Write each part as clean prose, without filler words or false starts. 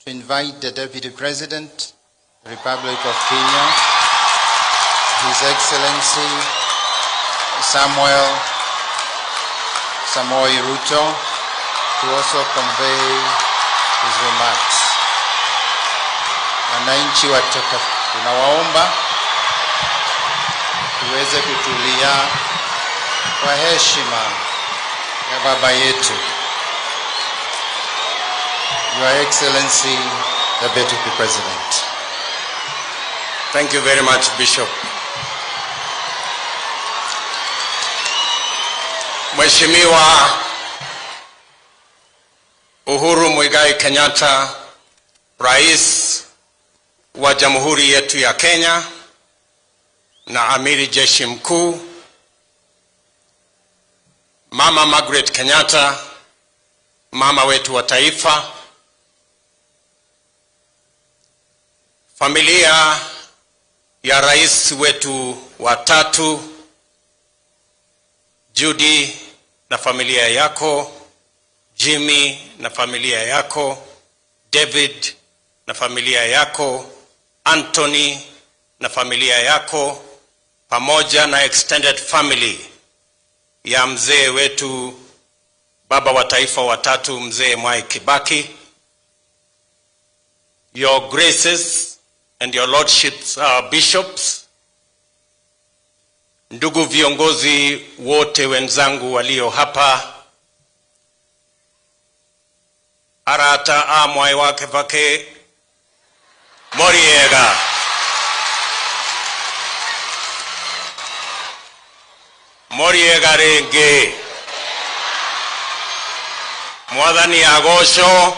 to invite the Deputy President, Republic of Kenya, His Excellency Mwai Ruto, to also convey his remarks. Wananchi tunawaomba tuweze kutulia kwa heshima ya baba yetu. Your Excellency, the Deputy President. Thank you very much, Bishop. Mheshimiwa Uhuru Muigai Kenyatta, Rais wa Jamhuri yetu ya Kenya na Amiri Jeshi Mkuu, Mama Margaret Kenyatta, mama wetu wa taifa, familia ya rais wetu wa tatu, Judy na familia yako, Jimmy na familia yako, David na familia yako, Anthony na familia yako, pamoja na extended family ya mzee wetu, baba wa taifa wa tatu, mzee Mwai Kibaki. Your graces and your lordships, bishops, ndugu viongozi wote wenzangu walio hapa, arata Mwai wa Kibaki Moriega, Moriega renge, Mwathani agosho,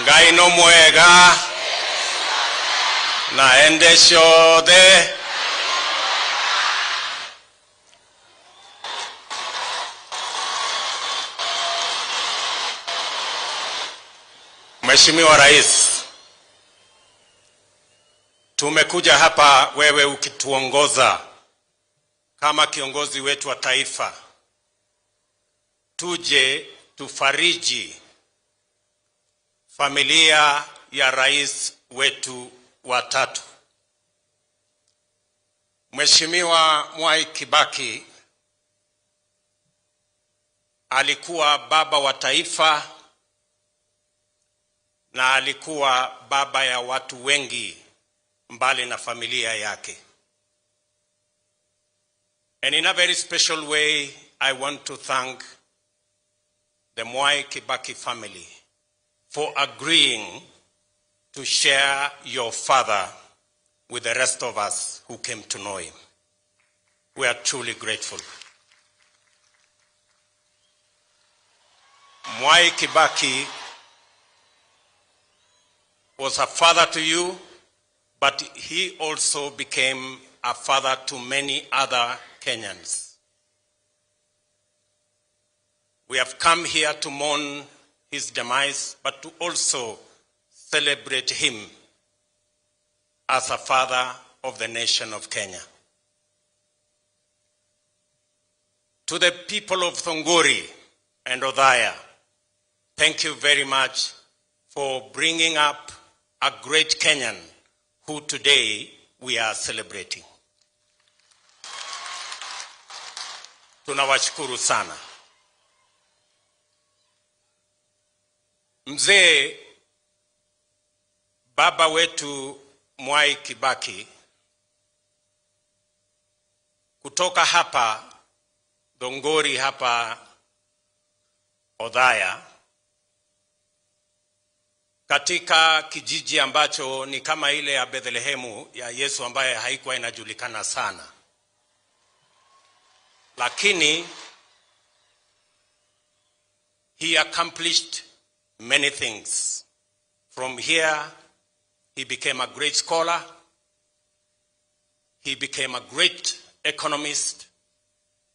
Ngai no mwega, na endesho de. Mheshimiwa Rais, tumekuja hapa wewe ukituongoza kama kiongozi wetu wa taifa, tuje tufariji familia ya rais wetu wa tatu. Mheshimiwa Mwai Kibaki alikuwa baba wa taifa na alikuwa baba ya watu wengi mbali na familia yake. And in a very special way, I want to thank the Mwai Kibaki family for agreeing to share your father with the rest of us who came to know him. We are truly grateful. Mwai Kibaki was a father to you, but he also became a father to many other Kenyans. We have come here to mourn his demise, but to also celebrate him as a father of the nation of Kenya. To the people of Thongori and Othaya, thank you very much for bringing up a great Kenyan who today we are celebrating. Tunawashukuru sana. Mzee baba wetu Mwai Kibaki kutoka hapa Thongori hapa Othaya, katika kijiji ambacho ni kama ile ya Bethlehemu ya Yesu ambaye haikuwa inajulikana sana, lakini he accomplished many things. From here, he became a great scholar, he became a great economist,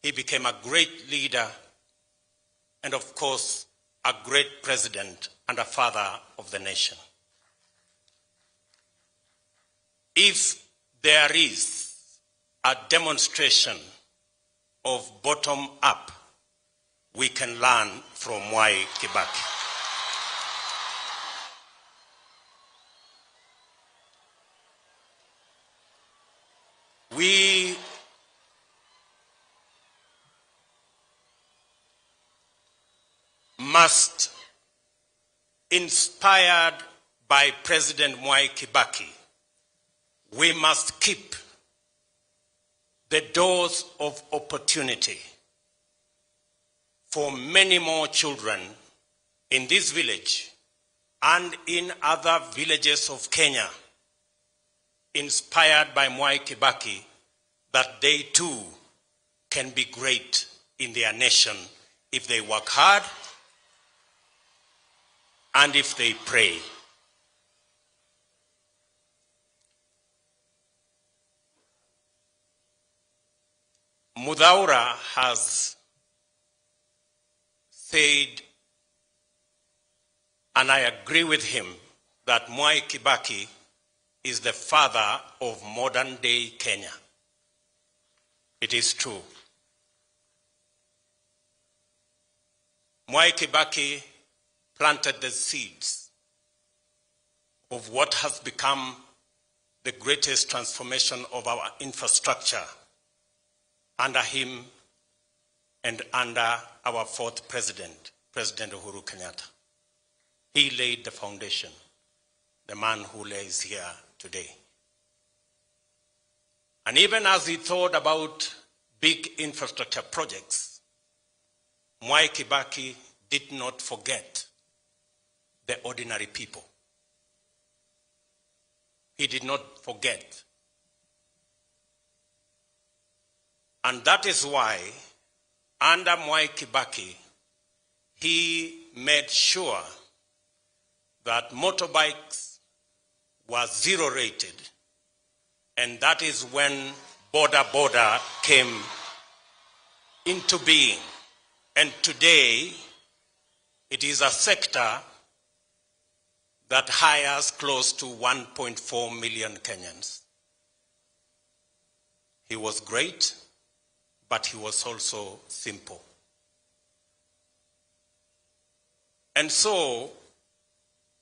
he became a great leader, and of course, a great president and a father of the nation. If there is a demonstration of bottom up, we can learn from Mwai Kibaki. We must, inspired by President Mwai Kibaki, we must keep the doors of opportunity for many more children in this village and in other villages of Kenya, inspired by Mwai Kibaki, that they too can be great in their nation if they work hard and if they pray. Muthaura has said, and I agree with him, that Mwai Kibaki is the father of modern day Kenya. It is true. Mwai Kibaki planted the seeds of what has become the greatest transformation of our infrastructure under him and under our fourth president, President Uhuru Kenyatta. He laid the foundation, the man who lays here today. And even as he thought about big infrastructure projects, Mwai Kibaki did not forget the ordinary people. He did not forget. And that is why, under Mwai Kibaki, he made sure that motorbikes were zero rated. And that is when Border came into being. And today, it is a sector that hires close to 1.4 million Kenyans. He was great, but he was also simple. And so,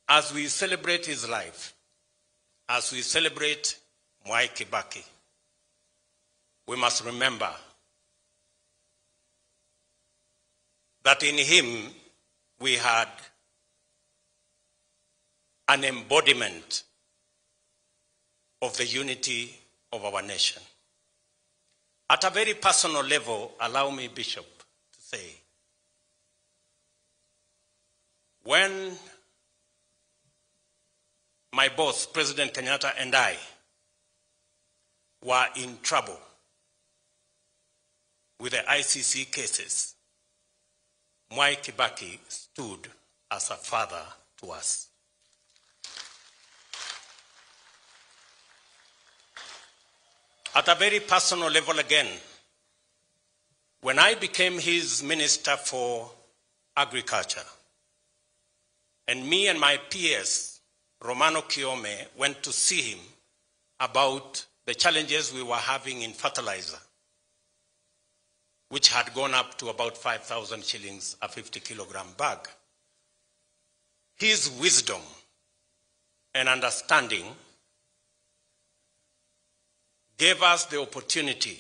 as we celebrate his life, as we celebrate Mwai Kibaki, we must remember that in him we had an embodiment of the unity of our nation. At a very personal level, allow me, Bishop, to say, when my boss, President Kenyatta, and I were in trouble with the ICC cases, Mwai Kibaki stood as a father to us. At a very personal level again, when I became his Minister for Agriculture, and me and my peers, Romano Kiome, went to see him about the challenges we were having in fertilizer, which had gone up to about 5,000 shillings a 50-kilogram bag. His wisdom and understanding gave us the opportunity,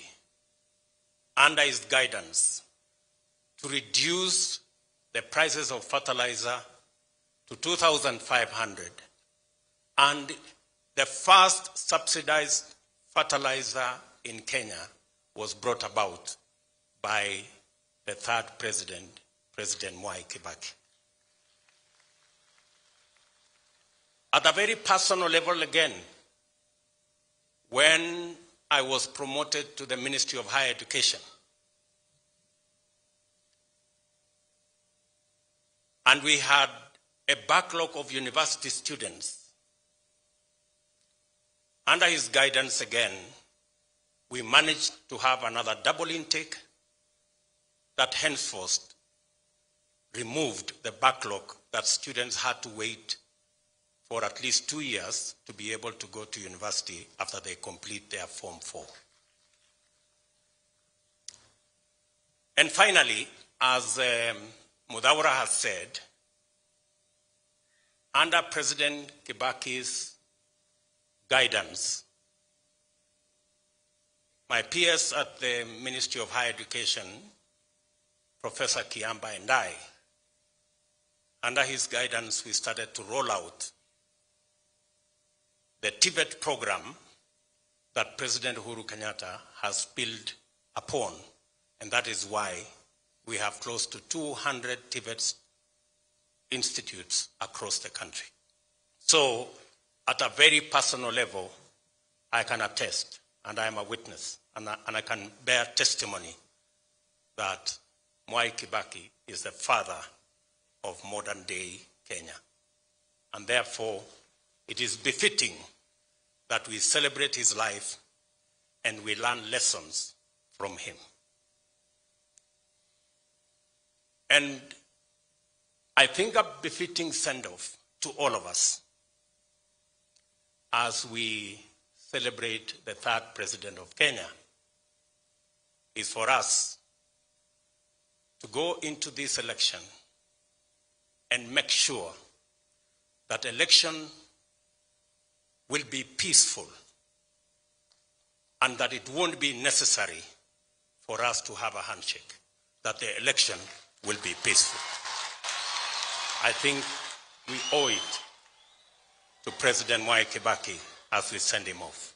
under his guidance, to reduce the prices of fertilizer to 2,500. And the first subsidized fertilizer in Kenya was brought about by the third president, President Mwai Kibaki. At a very personal level again, when I was promoted to the Ministry of Higher Education, and we had a backlog of university students, under his guidance again, we managed to have another double intake that henceforth removed the backlog that students had to wait for at least 2 years to be able to go to university after they complete their Form 4. And finally, as Muthaura has said, under President Kibaki's guidance, My peers at the Ministry of Higher Education, Professor Kiamba and I, under his guidance, we started to roll out the Tibet program that President Uhuru Kenyatta has built upon, and that is why we have close to 200 Tibet institutes across the country. So, at a very personal level, I can attest, and I am a witness, and I can bear testimony that Mwai Kibaki is the father of modern day Kenya. And therefore, it is befitting that we celebrate his life and we learn lessons from him. And I think a befitting send-off to all of us as we celebrate the third president of Kenya is for us to go into this election and make sure that election will be peaceful and that it won't be necessary for us to have a handshake, that the election will be peaceful. I think we owe it to President Mwai Kibaki as we send him off.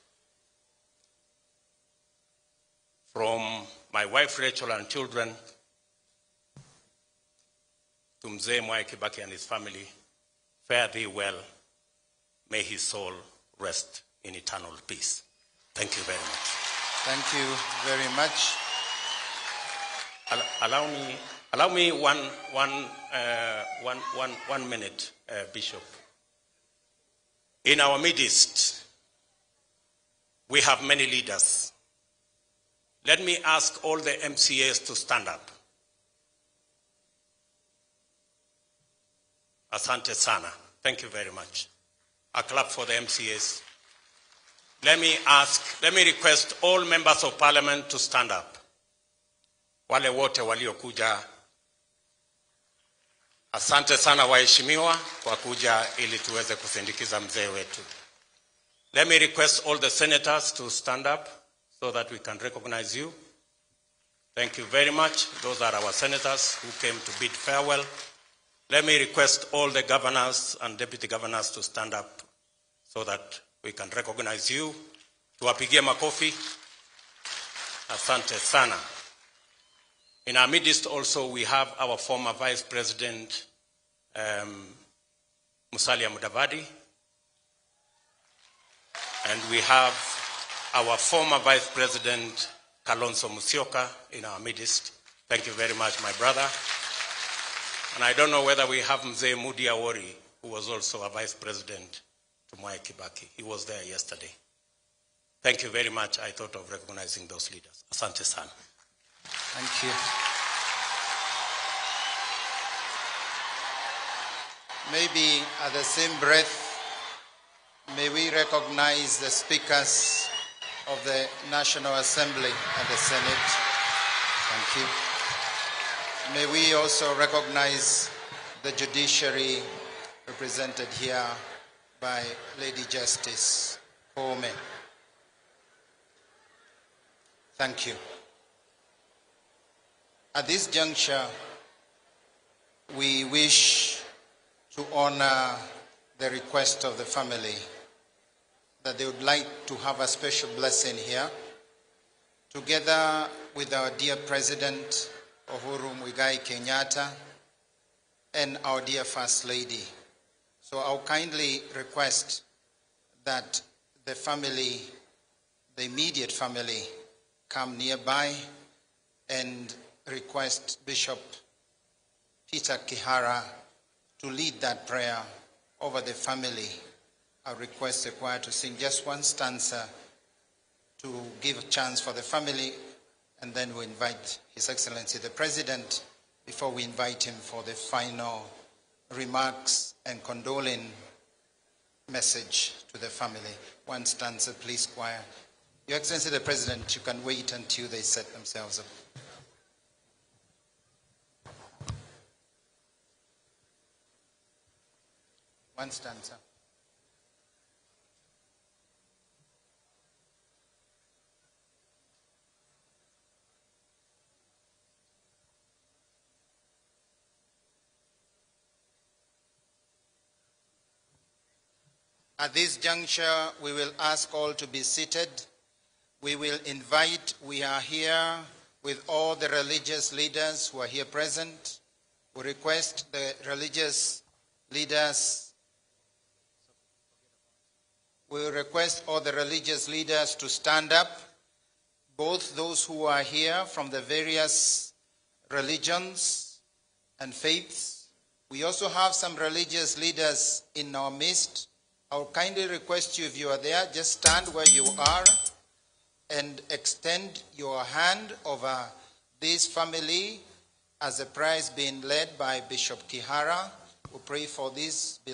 From my wife Rachel and children to Mzee Mwai Kibaki and his family, fare thee well. May his soul rest in eternal peace. Thank you very much. Thank you very much. Allow me one minute, Bishop. In our midst, we have many leaders. Let me ask all the MCAs to stand up. Asante sana. Thank you very much. A clap for the MCAs. Let me request all members of parliament to stand up. Wale wote waliokuja. Asante sana waheshimiwa kwa kuja ili tuweze kusindikiza mzee wetu. Let me request all the senators to stand up so that we can recognize you. Thank you very much. Those are our senators who came to bid farewell. Let me request all the governors and deputy governors to stand up so that we can recognize you. Tuwapigie makofi. Asante sana. In our midst also we have our former Vice President Musalia Mudavadi, and we have our former Vice President Kalonzo Musyoka in our midst. Thank you very much, my brother. And I don't know whether we have Mzee Mudi Awori, who was also a Vice President to Mwai Kibaki. He was there yesterday. Thank you very much. I thought of recognizing those leaders. Asante sana. Thank you. Maybe at the same breath, may we recognize the speakers of the National Assembly and the Senate. Thank you. May we also recognize the judiciary represented here by Lady Justice Koome. Thank you. At this juncture, we wish to honor the request of the family that they would like to have a special blessing here, together with our dear President Uhuru Muigai Kenyatta and our dear First Lady. So I'll kindly request that the family, the immediate family, come nearby and request Bishop Peter Kihara to lead that prayer over the family. I request the choir to sing just one stanza to give a chance for the family, and then we invite His Excellency the President before we invite him for the final remarks and condoling message to the family. One stanza, please, choir. Your Excellency the President, you can wait until they set themselves up. One stanza. At this juncture, we will ask all to be seated. We will invite, we are here with all the religious leaders who are here present. We request the religious leaders, we request all the religious leaders to stand up, both those who are here from the various religions and faiths. We also have some religious leaders in our midst. I will kindly request you, if you are there, just stand where you are and extend your hand over this family as a prize being led by Bishop Kihara. We pray for this beloved